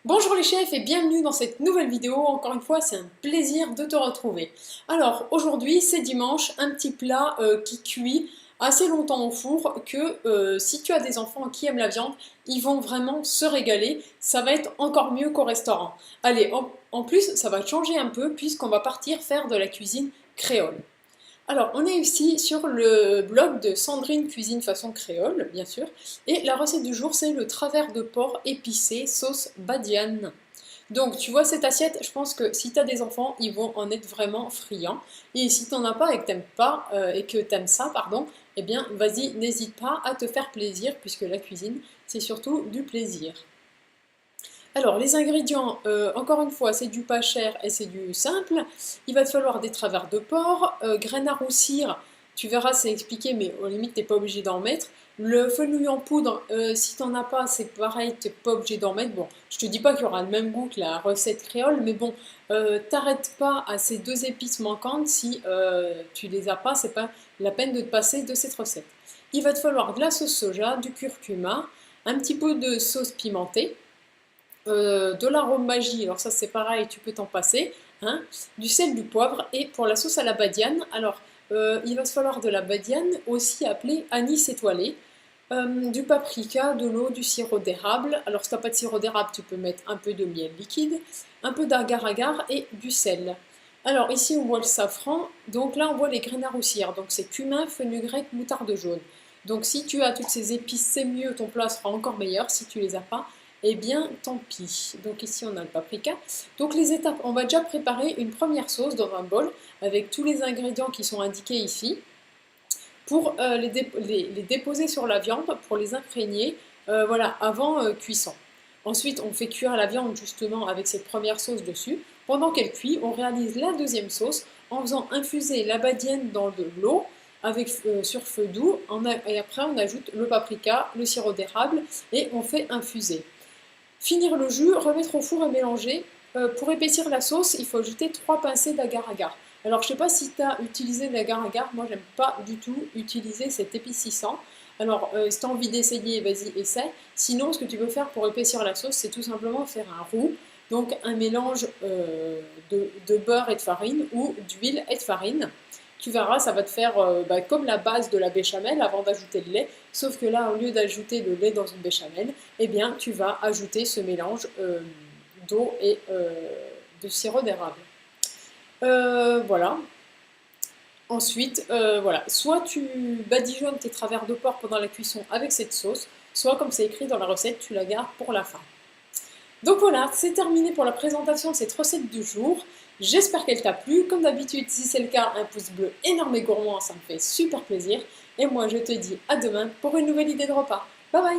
Bonjour les chefs et bienvenue dans cette nouvelle vidéo. Encore une fois, c'est un plaisir de te retrouver. Alors aujourd'hui, c'est dimanche, un petit plat qui cuit assez longtemps au four que si tu as des enfants qui aiment la viande, ils vont vraiment se régaler. Ça va être encore mieux qu'au restaurant. Allez, en plus, ça va changer un peu puisqu'on va partir faire de la cuisine créole. Alors, on est ici sur le blog de Sandrine Cuisine façon créole, bien sûr, et la recette du jour, c'est le travers de porc épicé sauce badiane. Donc, tu vois cette assiette, je pense que si tu as des enfants, ils vont en être vraiment friands. Et si tu n'en as pas et que t'aimes pas, et que t'aimes ça, pardon, eh bien, vas-y, n'hésite pas à te faire plaisir, puisque la cuisine, c'est surtout du plaisir. Alors, les ingrédients, encore une fois, c'est du pas cher et c'est du simple. Il va te falloir des travers de porc, graines à roussir, tu verras, c'est expliqué, mais au limite, tu n'es pas obligé d'en mettre. Le fenouil en poudre, si tu n'en as pas, c'est pareil, tu n'es pas obligé d'en mettre. Bon, je te dis pas qu'il y aura le même goût que la recette créole, mais bon, t'arrêtes pas à ces deux épices manquantes si tu les as pas, c'est pas la peine de te passer de cette recette. Il va te falloir de la sauce soja, du curcuma, un petit peu de sauce pimentée, de l'arôme magie, alors ça c'est pareil, tu peux t'en passer, hein, du sel, du poivre, et pour la sauce à la badiane, alors il va se falloir de la badiane, aussi appelée anis étoilé, du paprika, de l'eau, du sirop d'érable, alors si tu n'as pas de sirop d'érable, tu peux mettre un peu de miel liquide, un peu d'agar-agar et du sel. Alors ici on voit le safran, donc là on voit les graines à roussir, donc c'est cumin, fenugrec, moutarde jaune. Donc si tu as toutes ces épices, c'est mieux, ton plat sera encore meilleur. Si tu les as pas, eh bien tant pis. Donc ici on a le paprika. Donc les étapes, on va déjà préparer une première sauce dans un bol avec tous les ingrédients qui sont indiqués ici pour les déposer sur la viande, pour les imprégner, voilà, avant cuisson. Ensuite, on fait cuire la viande justement avec cette première sauce dessus. Pendant qu'elle cuit, on réalise la deuxième sauce en faisant infuser la badiane dans de l'eau avec, sur feu doux. Et après, on ajoute le paprika, le sirop d'érable et on fait infuser. Finir le jus, remettre au four et mélanger. Pour épaissir la sauce, il faut ajouter 3 pincées d'agar-agar. Alors je ne sais pas si tu as utilisé de l'agar-agar, moi j'aime pas du tout utiliser cet épaississant. Alors si tu as envie d'essayer, vas-y, essaie. Sinon, ce que tu peux faire pour épaissir la sauce, c'est tout simplement faire un roux. Donc un mélange de beurre et de farine ou d'huile et de farine. Tu verras, ça va te faire comme la base de la béchamel avant d'ajouter le lait. Sauf que là, au lieu d'ajouter le lait dans une béchamel, eh bien, tu vas ajouter ce mélange d'eau et de sirop d'érable. Voilà. Ensuite, voilà. Soit tu badigeonnes tes travers de porc pendant la cuisson avec cette sauce, soit comme c'est écrit dans la recette, tu la gardes pour la fin. Donc voilà, c'est terminé pour la présentation de cette recette du jour. J'espère qu'elle t'a plu. Comme d'habitude, si c'est le cas, un pouce bleu énorme et gourmand, ça me fait super plaisir. Et moi, je te dis à demain pour une nouvelle idée de repas. Bye bye!